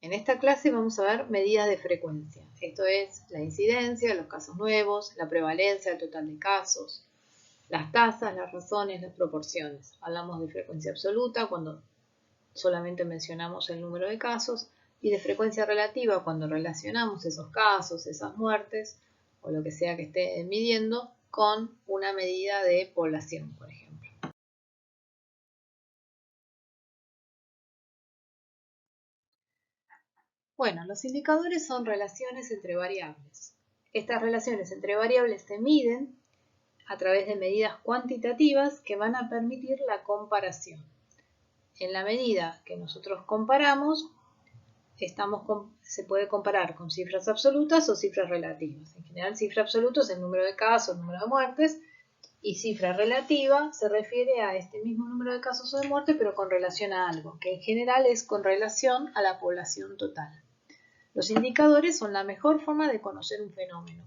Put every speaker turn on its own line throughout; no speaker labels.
En esta clase vamos a ver medidas de frecuencia. Esto es la incidencia, los casos nuevos, la prevalencia, el total de casos, las tasas, las razones, las proporciones. Hablamos de frecuencia absoluta cuando solamente mencionamos el número de casos y de frecuencia relativa cuando relacionamos esos casos, esas muertes o lo que sea que esté midiendo con una medida de población, por ejemplo. Bueno, los indicadores son relaciones entre variables. Estas relaciones entre variables se miden a través de medidas cuantitativas que van a permitir la comparación. En la medida que nosotros comparamos, se puede comparar con cifras absolutas o cifras relativas. En general, cifra absoluta es el número de casos, el número de muertes, y cifra relativa se refiere a este mismo número de casos o de muerte, pero con relación a algo, que en general es con relación a la población total. Los indicadores son la mejor forma de conocer un fenómeno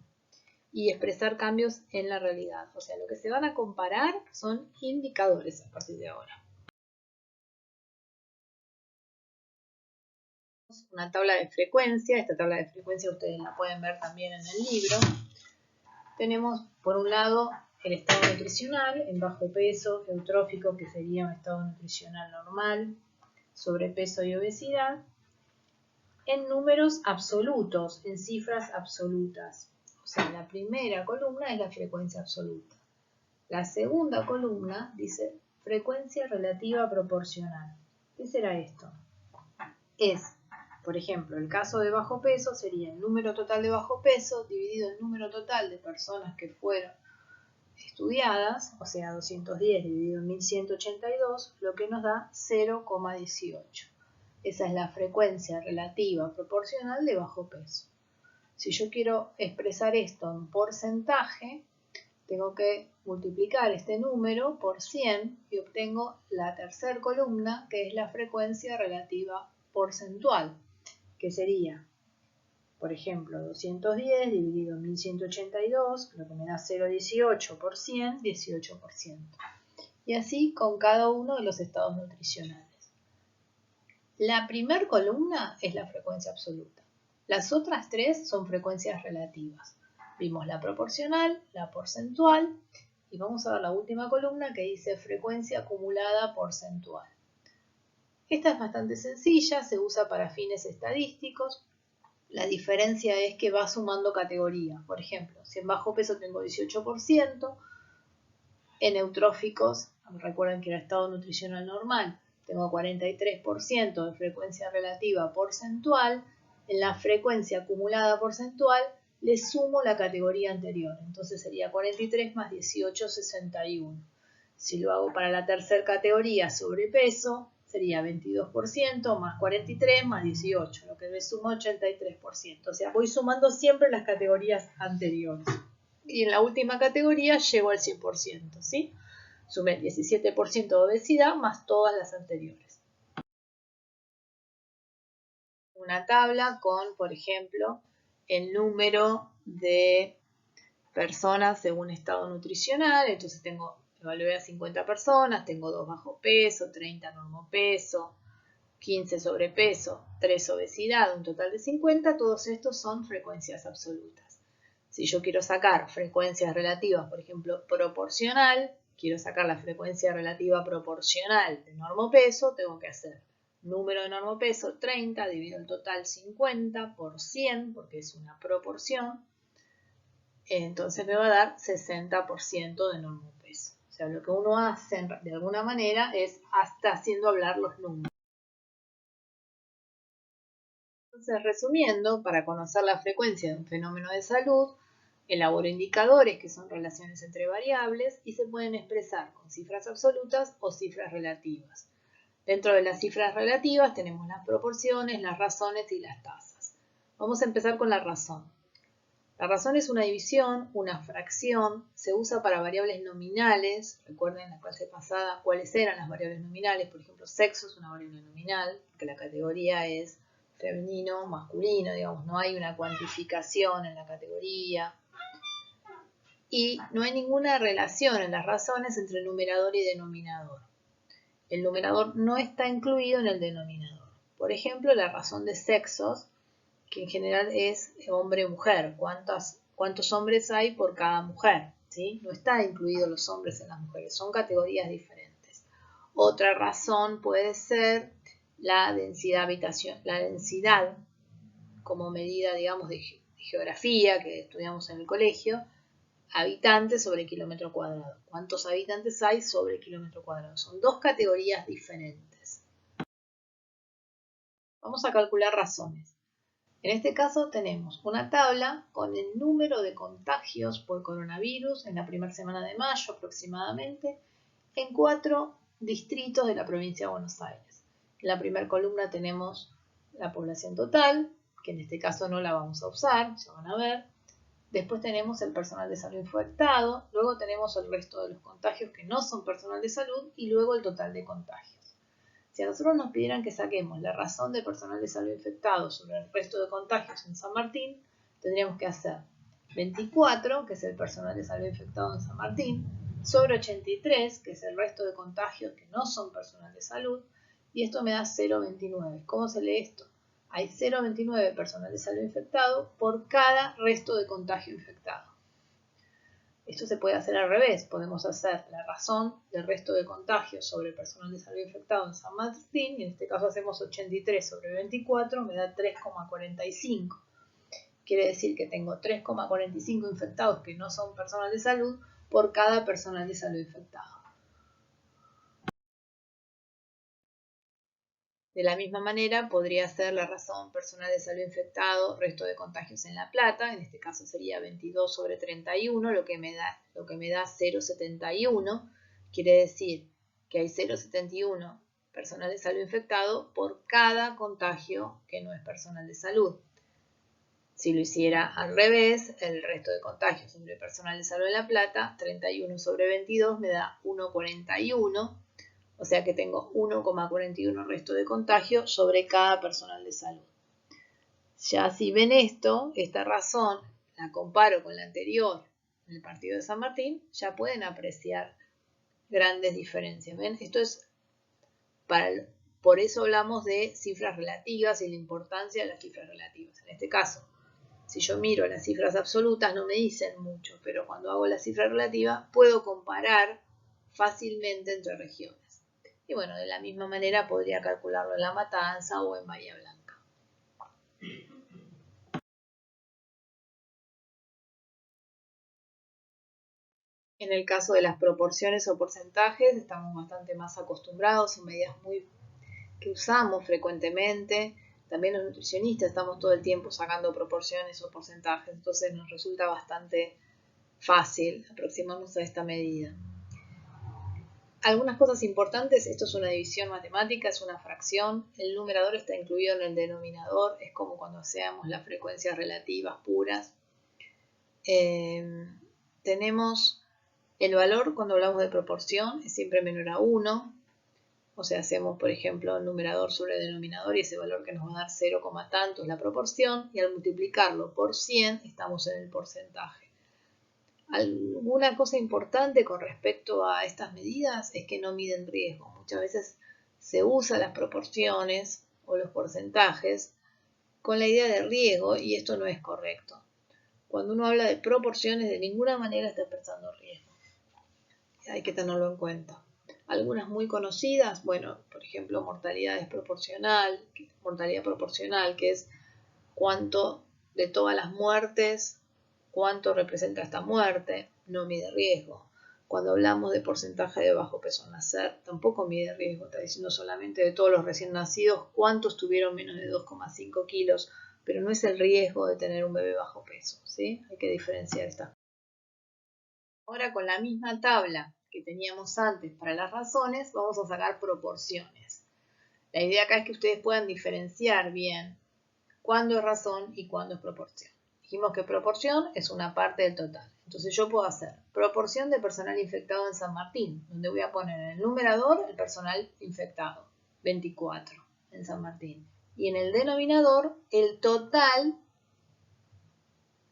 y expresar cambios en la realidad. O sea, lo que se van a comparar son indicadores a partir de ahora. Una tabla de frecuencia. Esta tabla de frecuencia ustedes la pueden ver también en el libro. Tenemos por un lado el estado nutricional en bajo peso, eutrófico, que sería un estado nutricional normal, sobrepeso y obesidad, en números absolutos, en cifras absolutas. O sea, la primera columna es la frecuencia absoluta. La segunda columna dice frecuencia relativa proporcional. ¿Qué será esto? Es, por ejemplo, el caso de bajo peso sería el número total de bajo peso dividido el número total de personas que fueron estudiadas, o sea, 210 dividido en 1182, lo que nos da 0,18. Esa es la frecuencia relativa proporcional de bajo peso. Si yo quiero expresar esto en porcentaje, tengo que multiplicar este número por 100 y obtengo la tercera columna, que es la frecuencia relativa porcentual, que sería, por ejemplo, 210 dividido en 1182, lo que me da 0,18 por 100, 18%. Y así con cada uno de los estados nutricionales. La primera columna es la frecuencia absoluta. Las otras tres son frecuencias relativas. Vimos la proporcional, la porcentual y vamos a ver la última columna que dice frecuencia acumulada porcentual. Esta es bastante sencilla, se usa para fines estadísticos. La diferencia es que va sumando categorías. Por ejemplo, si en bajo peso tengo 18%, en eutróficos, recuerden que era estado nutricional normal, tengo 43% de frecuencia relativa porcentual, en la frecuencia acumulada porcentual le sumo la categoría anterior, entonces sería 43 más 18, 61. Si lo hago para la tercera categoría, sobrepeso, sería 22% más 43 más 18, lo que me suma 83%. O sea, voy sumando siempre las categorías anteriores. Y en la última categoría llego al 100%, ¿sí? Sumé el 17% de obesidad más todas las anteriores. Una tabla con, por ejemplo, el número de personas según estado nutricional. Entonces evalué a 50 personas, tengo 2 bajo peso, 30 normopeso, 15 sobrepeso, 3 obesidad, un total de 50. Todos estos son frecuencias absolutas. Si yo quiero sacar frecuencias relativas, por ejemplo, proporcional, quiero sacar la frecuencia relativa proporcional de normopeso, tengo que hacer número de normopeso 30 dividido el total 50 por 100, porque es una proporción, entonces me va a dar 60% de normopeso. O sea, lo que uno hace de alguna manera es hasta haciendo hablar los números. Entonces, resumiendo, para conocer la frecuencia de un fenómeno de salud, elaboro indicadores que son relaciones entre variables y se pueden expresar con cifras absolutas o cifras relativas. Dentro de las cifras relativas tenemos las proporciones, las razones y las tasas. Vamos a empezar con la razón. La razón es una división, una fracción, se usa para variables nominales. Recuerden en la clase pasada cuáles eran las variables nominales. Por ejemplo, sexo es una variable nominal, porque la categoría es femenino, masculino, digamos, no hay una cuantificación en la categoría. Y no hay ninguna relación en las razones entre numerador y denominador. El numerador no está incluido en el denominador. Por ejemplo, la razón de sexos, que en general es hombre-mujer. ¿Cuántos hombres hay por cada mujer? ¿Sí? No están incluidos los hombres en las mujeres, son categorías diferentes. Otra razón puede ser la densidad como medida, digamos, de geografía que estudiamos en el colegio, habitantes sobre kilómetro cuadrado. ¿Cuántos habitantes hay sobre kilómetro cuadrado? Son dos categorías diferentes. Vamos a calcular razones. En este caso tenemos una tabla con el número de contagios por coronavirus en la primera semana de mayo aproximadamente en 4 distritos de la provincia de Buenos Aires. En la primera columna tenemos la población total, que en este caso no la vamos a usar, ya van a ver. Después tenemos el personal de salud infectado, luego tenemos el resto de los contagios que no son personal de salud y luego el total de contagios. Si a nosotros nos pidieran que saquemos la razón de personal de salud infectado sobre el resto de contagios en San Martín, tendríamos que hacer 24, que es el personal de salud infectado en San Martín, sobre 83, que es el resto de contagios que no son personal de salud, y esto me da 0,29. ¿Cómo se lee esto? Hay 0,29 personal de salud infectado por cada resto de contagio infectado. Esto se puede hacer al revés. Podemos hacer la razón del resto de contagios sobre el personal de salud infectado en San Martín, y en este caso hacemos 83 sobre 24, me da 3,45. Quiere decir que tengo 3,45 infectados que no son personal de salud por cada personal de salud infectado. De la misma manera, podría ser la razón personal de salud infectado, resto de contagios en La Plata, en este caso sería 22 sobre 31, lo que me da 0,71. Quiere decir que hay 0,71 personal de salud infectado por cada contagio que no es personal de salud. Si lo hiciera al revés, el resto de contagios entre personal de salud en La Plata, 31 sobre 22 me da 1,41. O sea que tengo 1,41 resto de contagio sobre cada personal de salud. Ya si ven esta razón, la comparo con la anterior en el partido de San Martín, ya pueden apreciar grandes diferencias. ¿Ven? Esto es por eso hablamos de cifras relativas y la importancia de las cifras relativas. En este caso, si yo miro las cifras absolutas no me dicen mucho, pero cuando hago la cifra relativa puedo comparar fácilmente entre regiones. Y bueno, de la misma manera podría calcularlo en La Matanza o en Bahía Blanca. En el caso de las proporciones o porcentajes, estamos bastante más acostumbrados, son medidas que usamos frecuentemente. También los nutricionistas estamos todo el tiempo sacando proporciones o porcentajes, entonces nos resulta bastante fácil aproximarnos a esta medida. Algunas cosas importantes, esto es una división matemática, es una fracción, el numerador está incluido en el denominador, es como cuando hacemos las frecuencias relativas puras. Tenemos el valor cuando hablamos de proporción, es siempre menor a 1, o sea, hacemos por ejemplo el numerador sobre el denominador y ese valor que nos va a dar 0, tanto es la proporción, y al multiplicarlo por 100 estamos en el porcentaje. Alguna cosa importante con respecto a estas medidas es que no miden riesgo. Muchas veces se usan las proporciones o los porcentajes con la idea de riesgo y esto no es correcto. Cuando uno habla de proporciones, de ninguna manera está expresando riesgo. Hay que tenerlo en cuenta. Algunas muy conocidas, bueno, por ejemplo, mortalidad proporcional, que es cuánto de todas las muertes, cuánto representa esta muerte, no mide riesgo. Cuando hablamos de porcentaje de bajo peso al nacer, tampoco mide riesgo, está diciendo solamente de todos los recién nacidos cuántos tuvieron menos de 2,5 kilos, pero no es el riesgo de tener un bebé bajo peso, ¿sí? Hay que diferenciar estas cosas. Ahora con la misma tabla que teníamos antes para las razones, vamos a sacar proporciones. La idea acá es que ustedes puedan diferenciar bien cuándo es razón y cuándo es proporción. Dijimos que proporción es una parte del total. Entonces yo puedo hacer proporción de personal infectado en San Martín, donde voy a poner en el numerador el personal infectado, 24 en San Martín. Y en el denominador el total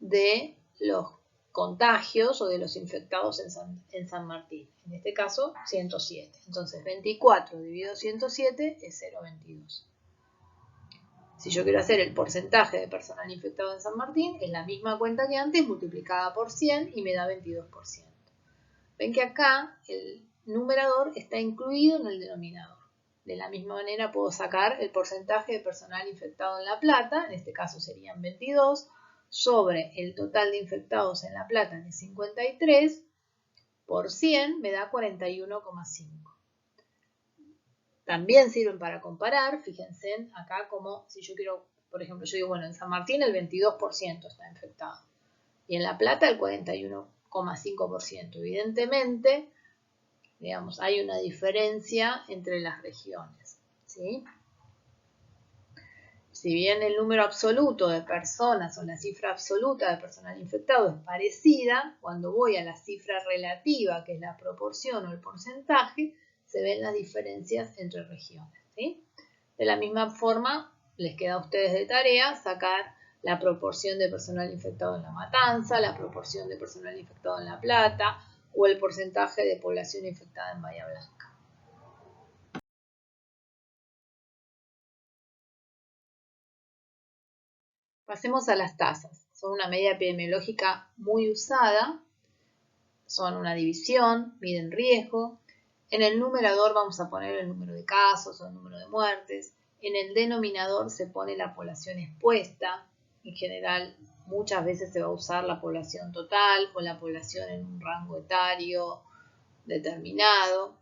de los contagios o de los infectados en San Martín. En este caso, 107. Entonces 24 dividido 107 es 0,22. Si yo quiero hacer el porcentaje de personal infectado en San Martín, es la misma cuenta que antes multiplicada por 100 y me da 22%. Ven que acá el numerador está incluido en el denominador. De la misma manera puedo sacar el porcentaje de personal infectado en La Plata, en este caso serían 22, sobre el total de infectados en La Plata, que es 53, por 100 me da 41,5. También sirven para comparar, fíjense acá como si yo quiero, por ejemplo, yo digo, bueno, en San Martín el 22% está infectado y en La Plata el 41,5%. Evidentemente, digamos, hay una diferencia entre las regiones, ¿sí? Si bien el número absoluto de personas o la cifra absoluta de personal infectado es parecida, cuando voy a la cifra relativa, que es la proporción o el porcentaje, se ven las diferencias entre regiones, ¿sí? De la misma forma, les queda a ustedes de tarea sacar la proporción de personal infectado en La Matanza, la proporción de personal infectado en La Plata o el porcentaje de población infectada en Bahía Blanca. Pasemos a las tasas. Son una medida epidemiológica muy usada, son una división, miden riesgo. En el numerador vamos a poner el número de casos o el número de muertes. En el denominador se pone la población expuesta. En general, muchas veces se va a usar la población total o la población en un rango etario determinado.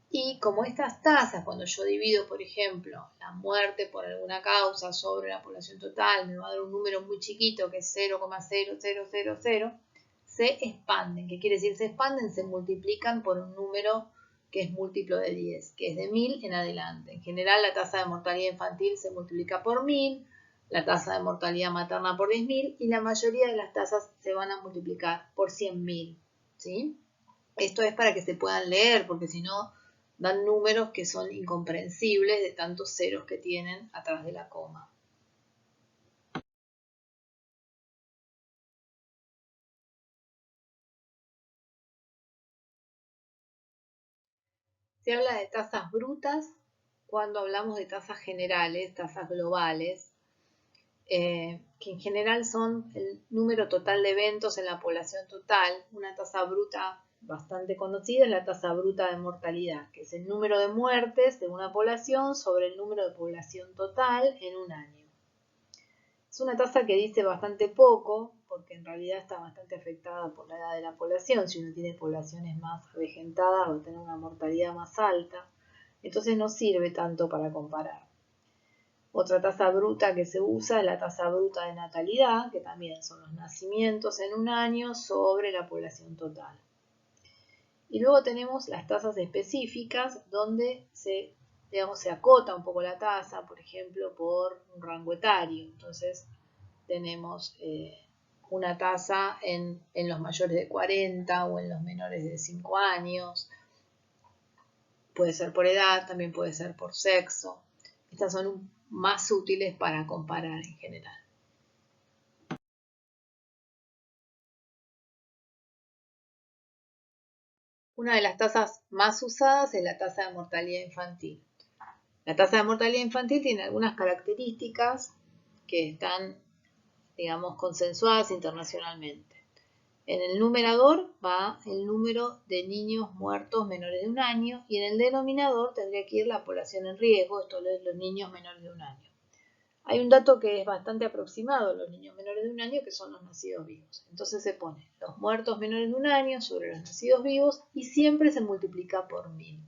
Y como estas tasas, cuando yo divido, por ejemplo, la muerte por alguna causa sobre la población total, me va a dar un número muy chiquito que es 0,0000, se expanden. ¿Qué quiere decir se expanden? Se multiplican por un número que es múltiplo de 10, que es de 1000 en adelante. En general, la tasa de mortalidad infantil se multiplica por 1000, la tasa de mortalidad materna por 10.000 y la mayoría de las tasas se van a multiplicar por 100.000, ¿sí? Esto es para que se puedan leer, porque si no dan números que son incomprensibles de tantos ceros que tienen atrás de la coma. Se habla de tasas brutas cuando hablamos de tasas generales, tasas globales, que en general son el número total de eventos en la población total. Una tasa bruta bastante conocida es la tasa bruta de mortalidad, que es el número de muertes de una población sobre el número de población total en un año. Es una tasa que dice bastante poco, porque en realidad está bastante afectada por la edad de la población. Si uno tiene poblaciones más avejentadas, va a tener una mortalidad más alta. Entonces no sirve tanto para comparar. Otra tasa bruta que se usa es la tasa bruta de natalidad, que también son los nacimientos en un año sobre la población total. Y luego tenemos las tasas específicas, donde se acota un poco la tasa, por ejemplo, por un rango etario. Entonces tenemos una tasa en los mayores de 40 o en los menores de 5 años. Puede ser por edad, también puede ser por sexo. Estas son más útiles para comparar en general. Una de las tasas más usadas es la tasa de mortalidad infantil. La tasa de mortalidad infantil tiene algunas características que están, digamos, consensuadas internacionalmente. En el numerador va el número de niños muertos menores de un año y en el denominador tendría que ir la población en riesgo, esto es los niños menores de un año. Hay un dato que es bastante aproximado a los niños menores de un año, que son los nacidos vivos. Entonces se pone los muertos menores de un año sobre los nacidos vivos y siempre se multiplica por 1000.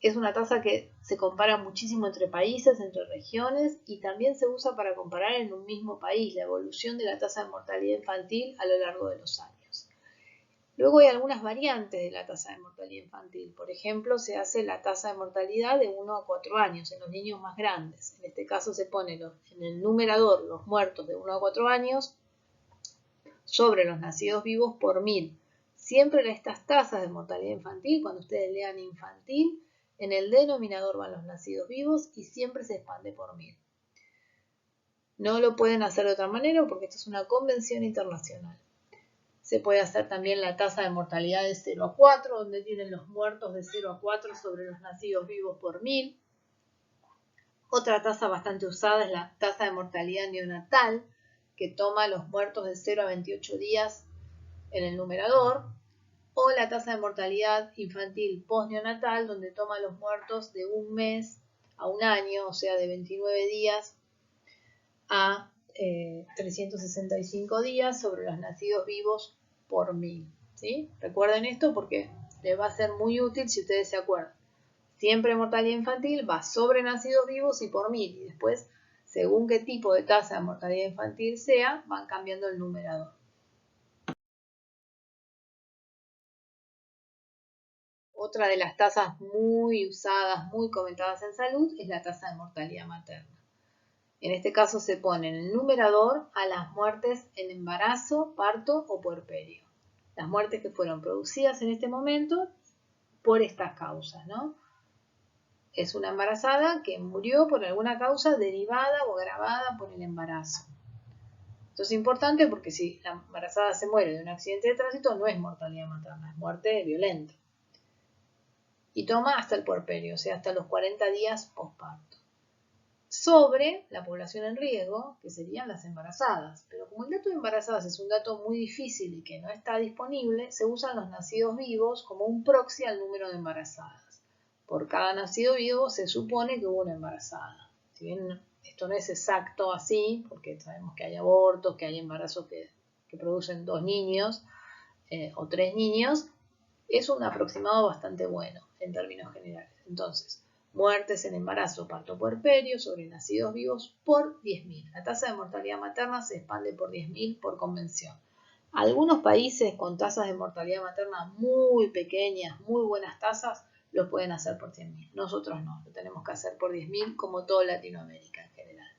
Es una tasa que se compara muchísimo entre países, entre regiones y también se usa para comparar en un mismo país la evolución de la tasa de mortalidad infantil a lo largo de los años. Luego hay algunas variantes de la tasa de mortalidad infantil. Por ejemplo, se hace la tasa de mortalidad de 1 a 4 años en los niños más grandes. En este caso se pone en el numerador los muertos de 1 a 4 años sobre los nacidos vivos por 1000. Siempre estas tasas de mortalidad infantil, cuando ustedes lean infantil, en el denominador van los nacidos vivos y siempre se expande por 1000. No lo pueden hacer de otra manera porque esto es una convención internacional. Se puede hacer también la tasa de mortalidad de 0 a 4, donde tienen los muertos de 0 a 4 sobre los nacidos vivos por 1000. Otra tasa bastante usada es la tasa de mortalidad neonatal, que toma los muertos de 0 a 28 días en el numerador, o la tasa de mortalidad infantil postneonatal, donde toma los muertos de un mes a un año, o sea, de 29 días a 365 días sobre los nacidos vivos por 1000. ¿Sí? Recuerden esto porque les va a ser muy útil si ustedes se acuerdan. Siempre mortalidad infantil va sobre nacidos vivos y por 1000. Y después, según qué tipo de tasa de mortalidad infantil sea, van cambiando el numerador. Otra de las tasas muy usadas, muy comentadas en salud, es la tasa de mortalidad materna. En este caso se pone en el numerador a las muertes en embarazo, parto o puerperio. Las muertes que fueron producidas en este momento por estas causas, ¿no? Es una embarazada que murió por alguna causa derivada o agravada por el embarazo. Esto es importante porque si la embarazada se muere de un accidente de tránsito, no es mortalidad materna, es muerte violenta. Y toma hasta el puerperio, o sea, hasta los 40 días posparto. Sobre la población en riesgo, que serían las embarazadas. Pero como el dato de embarazadas es un dato muy difícil y que no está disponible, se usan los nacidos vivos como un proxy al número de embarazadas. Por cada nacido vivo se supone que hubo una embarazada. Si bien esto no es exacto así, porque sabemos que hay abortos, que hay embarazos que producen 2 niños o 3 niños, es un aproximado bastante bueno en términos generales. Entonces, muertes en embarazo, parto, puerperio sobre nacidos vivos por 10.000. La tasa de mortalidad materna se expande por 10.000 por convención. Algunos países con tasas de mortalidad materna muy pequeñas, muy buenas tasas, lo pueden hacer por 100.000. Nosotros no, lo tenemos que hacer por 10.000 como toda Latinoamérica en general.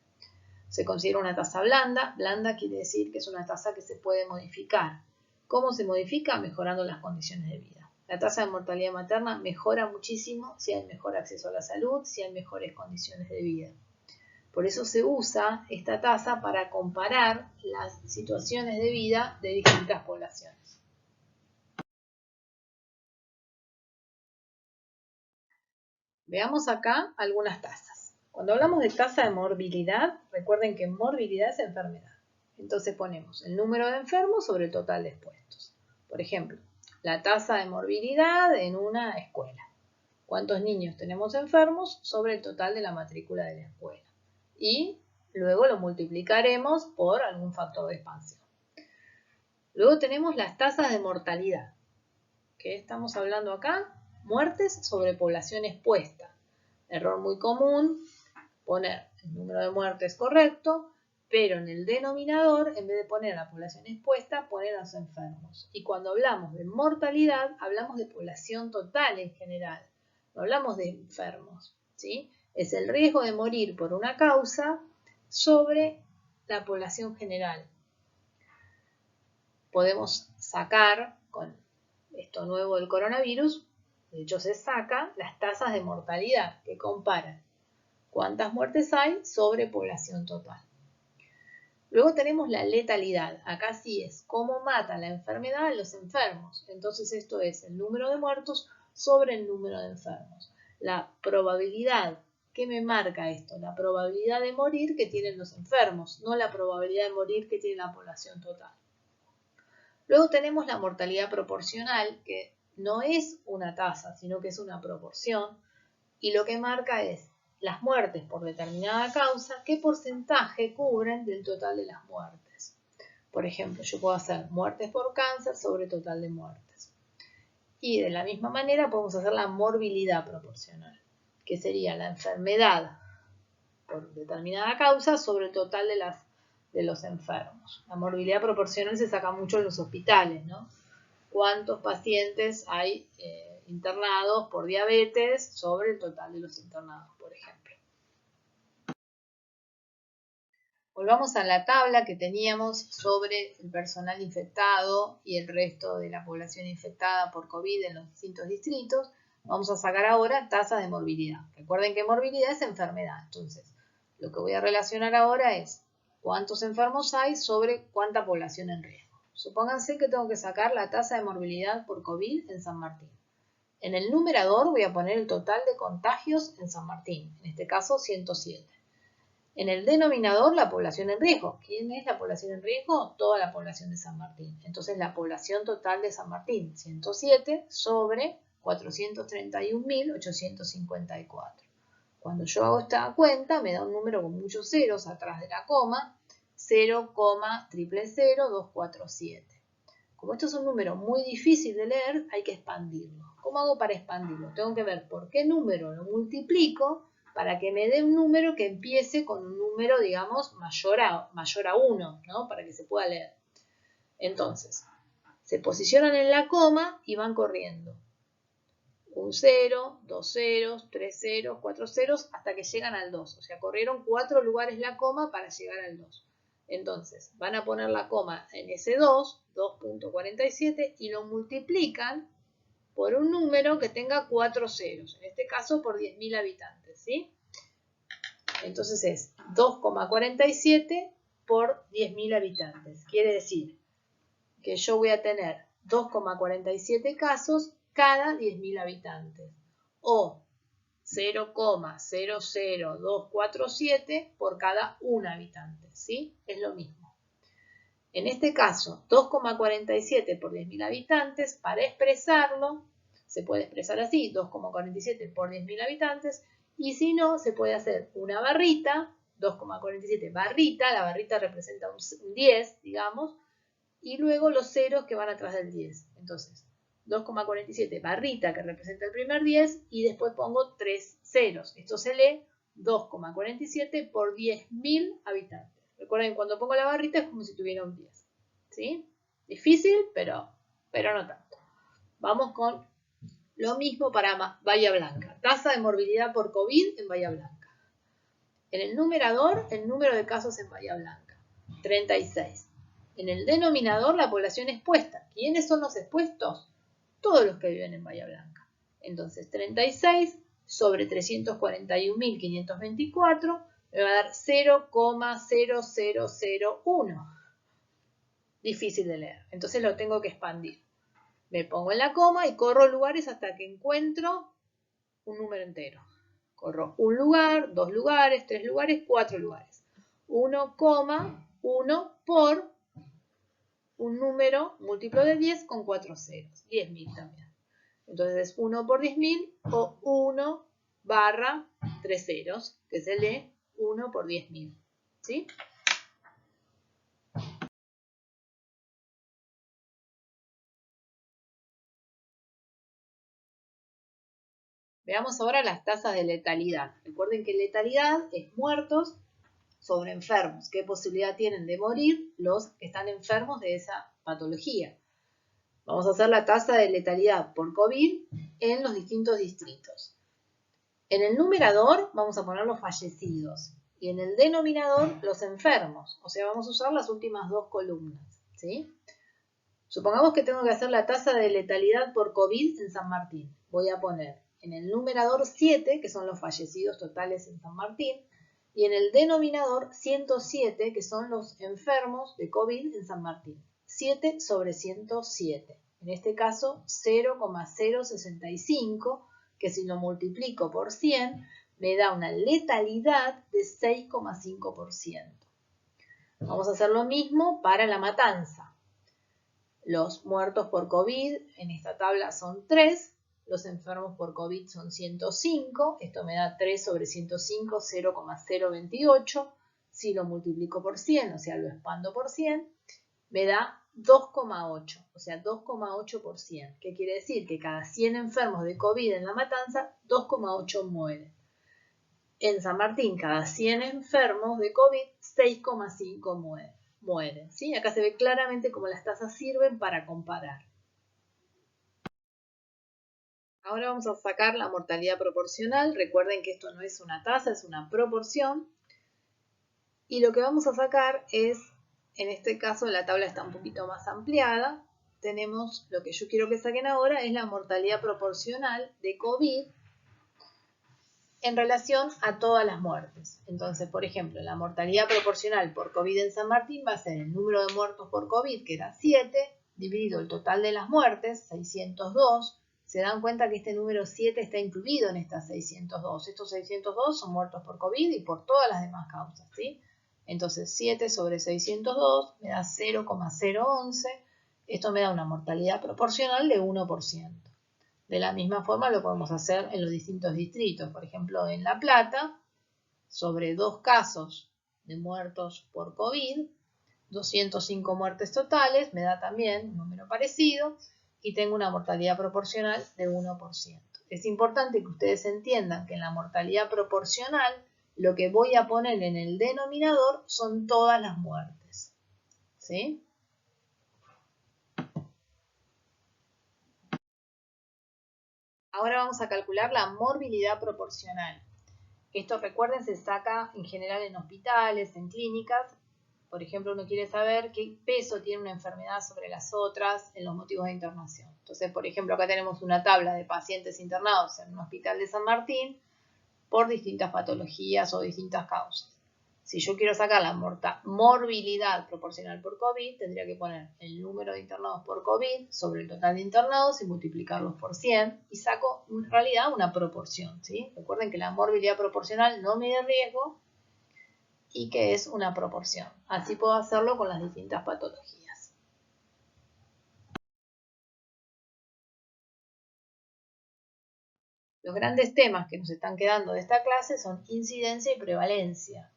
Se considera una tasa blanda. Blanda quiere decir que es una tasa que se puede modificar. ¿Cómo se modifica? Mejorando las condiciones de vida. La tasa de mortalidad materna mejora muchísimo si hay mejor acceso a la salud, si hay mejores condiciones de vida. Por eso se usa esta tasa para comparar las situaciones de vida de distintas poblaciones. Veamos acá algunas tasas. Cuando hablamos de tasa de morbilidad, recuerden que morbilidad es enfermedad. Entonces ponemos el número de enfermos sobre el total de expuestos. Por ejemplo, la tasa de morbilidad en una escuela. ¿Cuántos niños tenemos enfermos sobre el total de la matrícula de la escuela? Y luego lo multiplicaremos por algún factor de expansión. Luego tenemos las tasas de mortalidad. ¿Qué estamos hablando acá? Muertes sobre población expuesta. Error muy común, poner el número de muertes correcto, pero en el denominador, en vez de poner a la población expuesta, poner a los enfermos. Y cuando hablamos de mortalidad, hablamos de población total en general. No hablamos de enfermos, ¿sí? Es el riesgo de morir por una causa sobre la población general. Podemos sacar, con esto nuevo del coronavirus, de hecho se saca las tasas de mortalidad que comparan cuántas muertes hay sobre población total. Luego tenemos la letalidad. Acá sí es cómo mata la enfermedad a los enfermos. Entonces esto es el número de muertos sobre el número de enfermos. La probabilidad, ¿qué me marca esto? La probabilidad de morir que tienen los enfermos, no la probabilidad de morir que tiene la población total. Luego tenemos la mortalidad proporcional, que no es una tasa, sino que es una proporción. Y lo que marca es las muertes por determinada causa, qué porcentaje cubren del total de las muertes. Por ejemplo, yo puedo hacer muertes por cáncer sobre total de muertes. Y de la misma manera podemos hacer la morbilidad proporcional, que sería la enfermedad por determinada causa sobre el total de los enfermos. La morbilidad proporcional se saca mucho en los hospitales, ¿no? ¿Cuántos pacientes hay internados por diabetes sobre el total de los internados, por ejemplo? Volvamos a la tabla que teníamos sobre el personal infectado y el resto de la población infectada por COVID en los distintos distritos. Vamos a sacar ahora tasas de morbilidad. Recuerden que morbilidad es enfermedad. Entonces, lo que voy a relacionar ahora es cuántos enfermos hay sobre cuánta población en riesgo. Supónganse que tengo que sacar la tasa de morbilidad por COVID en San Martín. En el numerador voy a poner el total de contagios en San Martín, en este caso 107. En el denominador, la población en riesgo. ¿Quién es la población en riesgo? Toda la población de San Martín. Entonces, la población total de San Martín, 107 sobre 431.854. Cuando yo hago esta cuenta, me da un número con muchos ceros atrás de la coma, 0,00247. Como esto es un número muy difícil de leer, hay que expandirlo. ¿Cómo hago para expandirlo? Tengo que ver por qué número lo multiplico para que me dé un número que empiece con un número, digamos, mayor a 1, ¿no? Para que se pueda leer. Entonces, se posicionan en la coma y van corriendo. Un 0, 2 ceros, 3 ceros, 4 ceros, hasta que llegan al 2. O sea, corrieron 4 lugares la coma para llegar al 2. Entonces, van a poner la coma en ese 2, 2.47, y lo multiplican por un número que tenga 4 ceros. En este caso, por 10.000 habitantes, ¿sí? Entonces es 2,47 por 10.000 habitantes. Quiere decir que yo voy a tener 2,47 casos cada 10.000 habitantes. O 0,00247 por cada 1 habitante, ¿sí? Es lo mismo. En este caso, 2,47 por 10.000 habitantes, para expresarlo, se puede expresar así, 2,47 por 10.000 habitantes, y si no, se puede hacer una barrita, 2,47 barrita, la barrita representa un 10, digamos, y luego los ceros que van atrás del 10. Entonces, 2,47 barrita que representa el primer 10 y después pongo 3 ceros. Esto se lee 2,47 por 10.000 habitantes. Recuerden, cuando pongo la barrita es como si tuviera un 10. ¿Sí? Difícil, pero no tanto. Vamos con lo mismo para Bahía Blanca. Tasa de morbilidad por COVID en Bahía Blanca. En el numerador, el número de casos en Bahía Blanca, 36. En el denominador, la población expuesta. ¿Quiénes son los expuestos? Todos los que viven en Bahía Blanca. Entonces, 36 sobre 341.524 me va a dar 0,0001. Difícil de leer. Entonces lo tengo que expandir. Me pongo en la coma y corro lugares hasta que encuentro un número entero. Corro un lugar, 2 lugares, 3 lugares, 4 lugares. 1,1 por un número múltiplo de 10 con 4 ceros. 10.000 también. Entonces es 1 por 10.000 o 1 barra 3 ceros, que se lee 1 por 10.000. ¿Sí? Veamos ahora las tasas de letalidad. Recuerden que letalidad es muertos sobre enfermos. ¿Qué posibilidad tienen de morir los que están enfermos de esa patología? Vamos a hacer la tasa de letalidad por COVID en los distintos distritos. En el numerador vamos a poner los fallecidos y en el denominador los enfermos. O sea, vamos a usar las últimas 2 columnas. ¿Sí? Supongamos que tengo que hacer la tasa de letalidad por COVID en San Martín. Voy a poner en el numerador 7, que son los fallecidos totales en San Martín, y en el denominador 107, que son los enfermos de COVID en San Martín. 7 sobre 107. En este caso, 0,065, que si lo multiplico por 100, me da una letalidad de 6,5%. Vamos a hacer lo mismo para La Matanza. Los muertos por COVID en esta tabla son 3. Los enfermos por COVID son 105. Esto me da 3 sobre 105, 0,028. Si lo multiplico por 100, o sea, lo expando por 100, me da 2,8. O sea, 2,8 por 100. ¿Qué quiere decir? Que cada 100 enfermos de COVID en La Matanza, 2,8 mueren. En San Martín, cada 100 enfermos de COVID, 6,5 mueren. ¿Sí? Acá se ve claramente cómo las tasas sirven para comparar. Ahora vamos a sacar la mortalidad proporcional. Recuerden que esto no es una tasa, es una proporción. Y lo que vamos a sacar es, en este caso la tabla está un poquito más ampliada. Tenemos, lo que yo quiero que saquen ahora es la mortalidad proporcional de COVID en relación a todas las muertes. Entonces, por ejemplo, la mortalidad proporcional por COVID en San Martín va a ser el número de muertos por COVID, que era 7, dividido el total de las muertes, 602, se dan cuenta que este número 7 está incluido en estas 602. Estos 602 son muertos por COVID y por todas las demás causas, ¿sí? Entonces 7 sobre 602 me da 0,011. Esto me da una mortalidad proporcional de 1%. De la misma forma lo podemos hacer en los distintos distritos. Por ejemplo, en La Plata, sobre 2 casos de muertos por COVID, 205 muertes totales, me da también un número parecido y tengo una mortalidad proporcional de 1%. Es importante que ustedes entiendan que en la mortalidad proporcional lo que voy a poner en el denominador son todas las muertes, ¿sí? Ahora vamos a calcular la morbilidad proporcional. Esto, recuerden, se saca en general en hospitales, en clínicas. Por ejemplo, uno quiere saber qué peso tiene una enfermedad sobre las otras en los motivos de internación. Entonces, por ejemplo, acá tenemos una tabla de pacientes internados en un hospital de San Martín por distintas patologías o distintas causas. Si yo quiero sacar la morbilidad proporcional por COVID, tendría que poner el número de internados por COVID sobre el total de internados y multiplicarlos por 100 y saco en realidad una proporción, ¿sí? Recuerden que la morbilidad proporcional no mide riesgo y que es una proporción. Así puedo hacerlo con las distintas patologías. Los grandes temas que nos están quedando de esta clase son incidencia y prevalencia.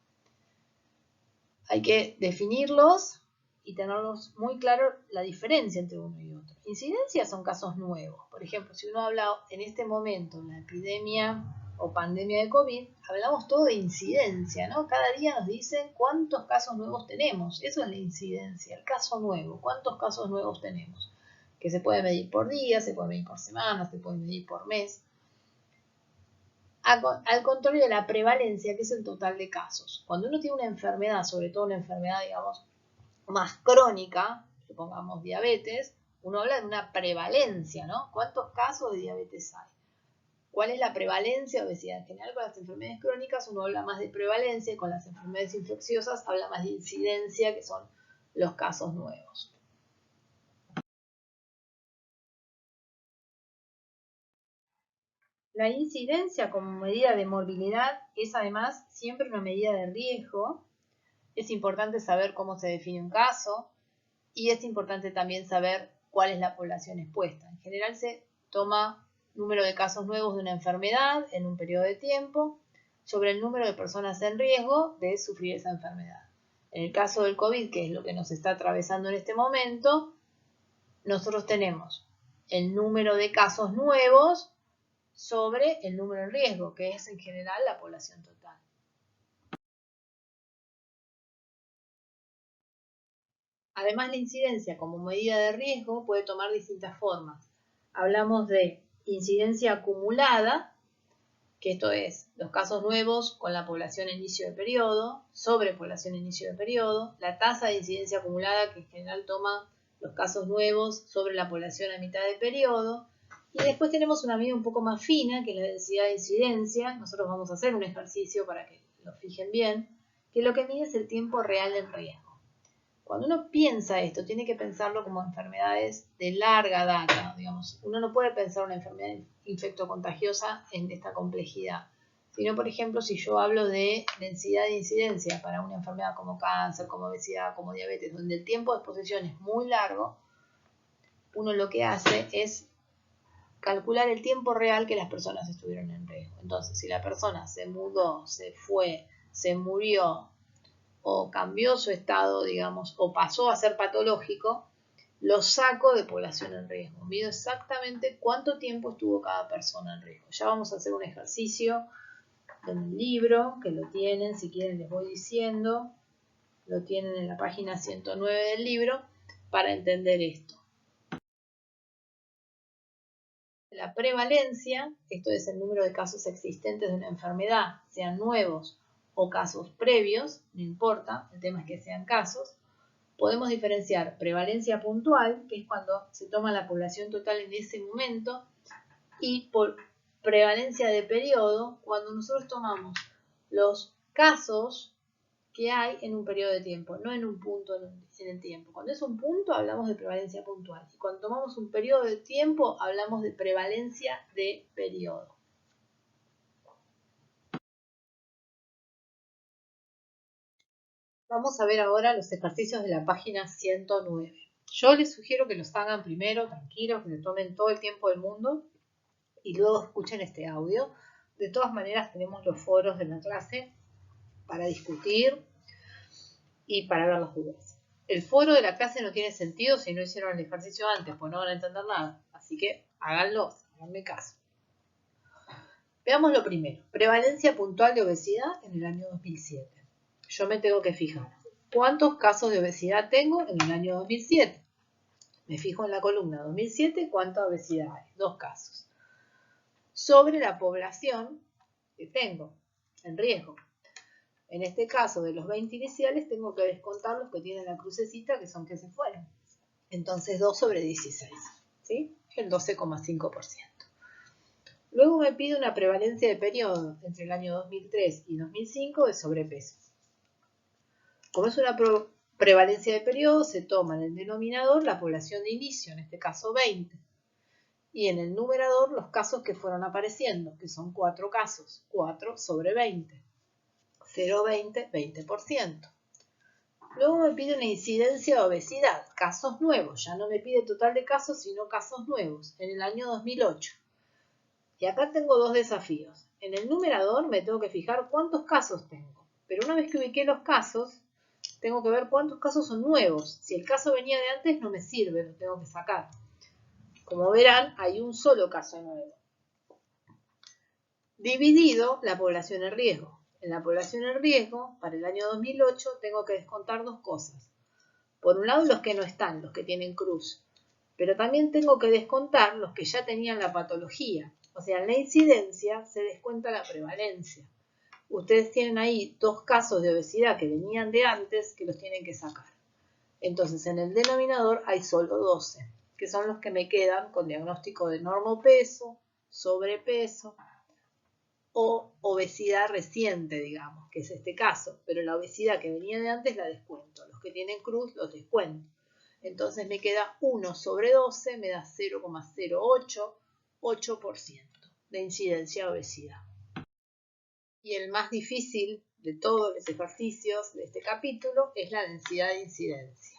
Hay que definirlos y tenerlos muy claro la diferencia entre uno y otro. Incidencia son casos nuevos. Por ejemplo, si uno habla en este momento de la epidemia o pandemia de COVID, hablamos todo de incidencia, ¿no? Cada día nos dicen cuántos casos nuevos tenemos. Eso es la incidencia, el caso nuevo. ¿Cuántos casos nuevos tenemos? Que se puede medir por día, se puede medir por semana, se puede medir por mes. Al contrario de la prevalencia, que es el total de casos. Cuando uno tiene una enfermedad, sobre todo una enfermedad, digamos, más crónica, supongamos diabetes, uno habla de una prevalencia, ¿no? ¿Cuántos casos de diabetes hay? ¿Cuál es la prevalencia de obesidad? En general, con las enfermedades crónicas uno habla más de prevalencia y con las enfermedades infecciosas habla más de incidencia, que son los casos nuevos. La incidencia como medida de morbilidad es además siempre una medida de riesgo. Es importante saber cómo se define un caso y es importante también saber cuál es la población expuesta. En general se toma número de casos nuevos de una enfermedad en un periodo de tiempo sobre el número de personas en riesgo de sufrir esa enfermedad. En el caso del COVID, que es lo que nos está atravesando en este momento, nosotros tenemos el número de casos nuevos sobre el número en riesgo, que es en general la población total. Además, la incidencia como medida de riesgo puede tomar distintas formas. Hablamos de incidencia acumulada, que esto es los casos nuevos con la población a inicio de periodo, sobre población a inicio de periodo, la tasa de incidencia acumulada, que en general toma los casos nuevos sobre la población a mitad de periodo, y después tenemos una medida un poco más fina, que es la densidad de incidencia. Nosotros vamos a hacer un ejercicio para que lo fijen bien, que lo que mide es el tiempo real del riesgo. Cuando uno piensa esto, tiene que pensarlo como enfermedades de larga data, digamos. Uno no puede pensar una enfermedad infectocontagiosa en esta complejidad, sino, por ejemplo, si yo hablo de densidad de incidencia para una enfermedad como cáncer, como obesidad, como diabetes, donde el tiempo de exposición es muy largo, uno lo que hace es calcular el tiempo real que las personas estuvieron en riesgo. Entonces, si la persona se mudó, se fue, se murió, o cambió su estado, digamos, o pasó a ser patológico, lo saco de población en riesgo. Mido exactamente cuánto tiempo estuvo cada persona en riesgo. Ya vamos a hacer un ejercicio en el libro, que lo tienen, si quieren les voy diciendo, lo tienen en la página 109 del libro, para entender esto. La prevalencia, esto es el número de casos existentes de una enfermedad, sean nuevos o casos previos, no importa, el tema es que sean casos. Podemos diferenciar prevalencia puntual, que es cuando se toma la población total en ese momento, y por prevalencia de periodo, cuando nosotros tomamos los casos que hay en un periodo de tiempo, no en un punto en el tiempo. Cuando es un punto hablamos de prevalencia puntual y cuando tomamos un periodo de tiempo hablamos de prevalencia de periodo. Vamos a ver ahora los ejercicios de la página 109. Yo les sugiero que los hagan primero, tranquilos, que se tomen todo el tiempo del mundo y luego escuchen este audio. De todas maneras tenemos los foros de la clase para discutir y para ver las dudas. El foro de la clase no tiene sentido si no hicieron el ejercicio antes, pues no van a entender nada. Así que háganlo, háganme caso. Veamos lo primero. Prevalencia puntual de obesidad en el año 2007. Yo me tengo que fijar. ¿Cuántos casos de obesidad tengo en el año 2007? Me fijo en la columna 2007, ¿cuánta obesidad hay? 2 casos. Sobre la población que tengo en riesgo. En este caso, de los 20 iniciales, tengo que descontar los que tienen la crucecita, que son que se fueron. Entonces, 2 sobre 16, ¿sí? El 12,5%. Luego me pide una prevalencia de periodo entre el año 2003 y 2005 de sobrepeso. Como es una prevalencia de periodo, se toma en el denominador la población de inicio, en este caso 20. Y en el numerador los casos que fueron apareciendo, que son 4 casos, 4 sobre 20. 0,20, 20%. Luego me pide una incidencia de obesidad, casos nuevos, ya no me pide total de casos, sino casos nuevos, en el año 2008. Y acá tengo 2 desafíos. En el numerador me tengo que fijar cuántos casos tengo, pero una vez que ubiqué los casos, tengo que ver cuántos casos son nuevos. Si el caso venía de antes no me sirve, lo tengo que sacar. Como verán, hay un solo caso nuevo. Dividido la población en riesgo. En la población en riesgo, para el año 2008, tengo que descontar 2 cosas. Por un lado, los que no están, los que tienen cruz. Pero también tengo que descontar los que ya tenían la patología. O sea, en la incidencia se descuenta la prevalencia. Ustedes tienen ahí 2 casos de obesidad que venían de antes que los tienen que sacar. Entonces, en el denominador hay solo 12, que son los que me quedan con diagnóstico de normopeso, sobrepeso, o obesidad reciente, digamos, que es este caso, pero la obesidad que venía de antes la descuento, los que tienen cruz los descuento. Entonces me queda 1 sobre 12, me da 0,08, 8% de incidencia de obesidad. Y el más difícil de todos los ejercicios de este capítulo es la densidad de incidencia.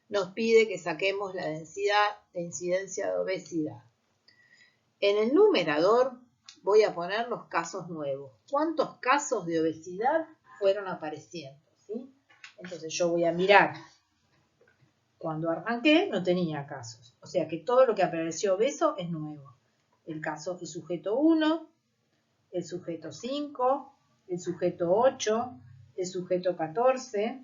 Nos pide que saquemos la densidad de incidencia de obesidad. En el numerador voy a poner los casos nuevos. ¿Cuántos casos de obesidad fueron apareciendo? ¿Sí? Entonces yo voy a mirar. Cuando arranqué no tenía casos. O sea que todo lo que apareció obeso es nuevo. El caso del sujeto 1, el sujeto 5, el sujeto 8, el sujeto 14,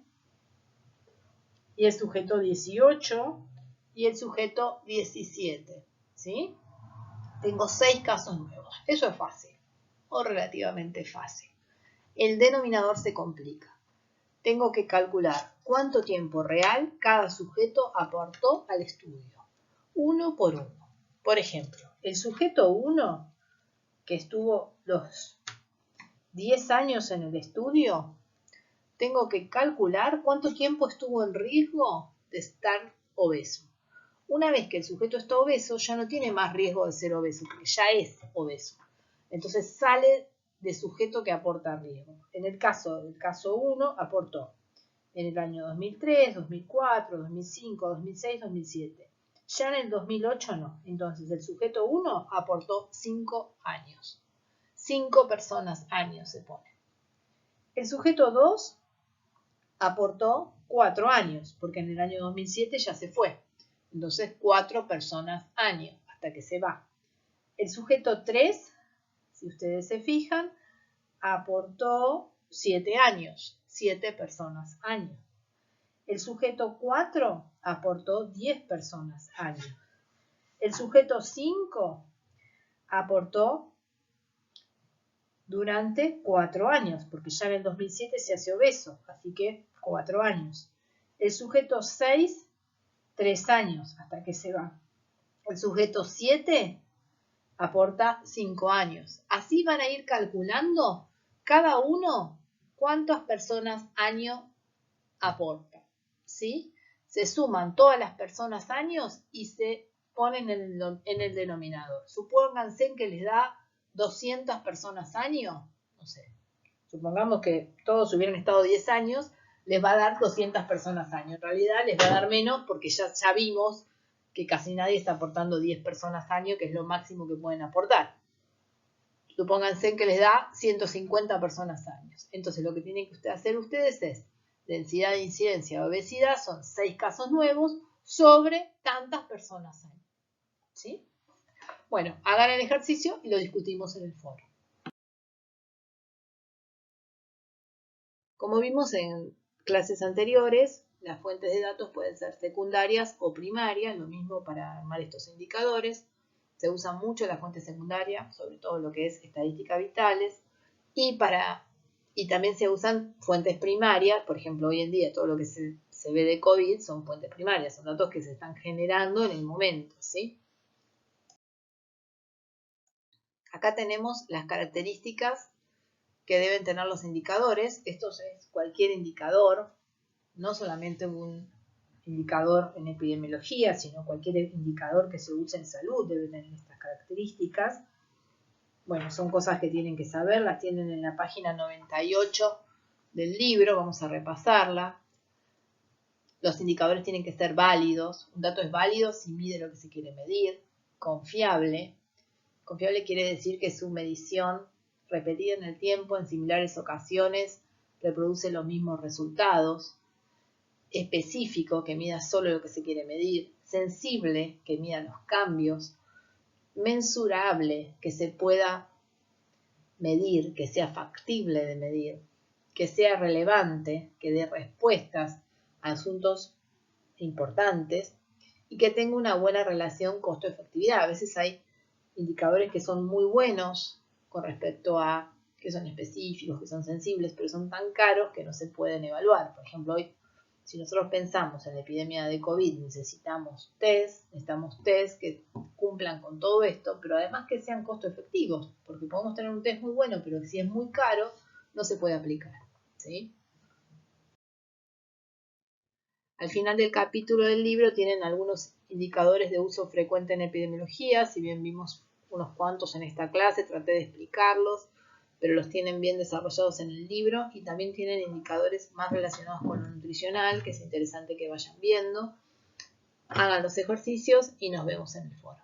y el sujeto 18 y el sujeto 17. ¿Sí? Tengo 6 casos nuevos. Eso es fácil, o relativamente fácil. El denominador se complica. Tengo que calcular cuánto tiempo real cada sujeto aportó al estudio, uno por uno. Por ejemplo, el sujeto 1, que estuvo los 10 años en el estudio, tengo que calcular cuánto tiempo estuvo en riesgo de estar obeso. Una vez que el sujeto está obeso, ya no tiene más riesgo de ser obeso, porque ya es obeso. Entonces sale de sujeto que aporta riesgo. En el caso 1, aportó en el año 2003, 2004, 2005, 2006, 2007. Ya en el 2008 no. Entonces el sujeto 1 aportó 5 años. 5 personas años se pone. El sujeto 2 aportó 4 años, porque en el año 2007 ya se fue. Entonces 4 personas años, hasta que se va. El sujeto 3, si ustedes se fijan, aportó 7 años, 7 personas años. El sujeto 4 aportó 10 personas años. El sujeto 5 aportó durante 4 años, porque ya en el 2007 se hace obeso, así que 4 años. El sujeto 6, 3 años, hasta que se va. El sujeto 7 aporta 5 años. Así van a ir calculando cada uno cuántas personas año aportan, ¿sí? Se suman todas las personas años y se ponen en el denominador. Supónganse que les da 200 personas año, no sé, supongamos que todos hubieran estado 10 años, les va a dar 200 personas año. En realidad les va a dar menos porque ya vimos que casi nadie está aportando 10 personas año, que es lo máximo que pueden aportar. Supónganse que les da 150 personas años. Entonces lo que tienen que hacer ustedes es densidad de incidencia o obesidad, son 6 casos nuevos sobre tantas personas año. ¿Sí? Bueno, hagan el ejercicio y lo discutimos en el foro. Como vimos en clases anteriores, las fuentes de datos pueden ser secundarias o primarias, lo mismo para armar estos indicadores. Se usa mucho la fuente secundaria, sobre todo lo que es estadísticas vitales, y también se usan fuentes primarias, por ejemplo, hoy en día todo lo que se ve de COVID son fuentes primarias, son datos que se están generando en el momento, ¿sí? Acá tenemos las características que deben tener los indicadores. Esto es cualquier indicador, no solamente un indicador en epidemiología, sino cualquier indicador que se use en salud debe tener estas características. Bueno, son cosas que tienen que saber, las tienen en la página 98 del libro, vamos a repasarla. Los indicadores tienen que ser válidos. Un dato es válido si mide lo que se quiere medir. Confiable. Confiable quiere decir que su medición repetida en el tiempo en similares ocasiones reproduce los mismos resultados. Específico, que mida solo lo que se quiere medir. Sensible, que mida los cambios. Mensurable, que se pueda medir, que sea factible de medir. Que sea relevante, que dé respuestas a asuntos importantes y que tenga una buena relación costo-efectividad. A veces hay indicadores que son muy buenos con respecto a que son específicos, que son sensibles, pero son tan caros que no se pueden evaluar. Por ejemplo, hoy, si nosotros pensamos en la epidemia de COVID, necesitamos test que cumplan con todo esto, pero además que sean costo efectivos, porque podemos tener un test muy bueno, pero si es muy caro, no se puede aplicar, ¿sí? Al final del capítulo del libro tienen algunos indicadores de uso frecuente en epidemiología, si bien vimos unos cuantos en esta clase, traté de explicarlos, pero los tienen bien desarrollados en el libro y también tienen indicadores más relacionados con lo nutricional, que es interesante que vayan viendo. Hagan los ejercicios y nos vemos en el foro.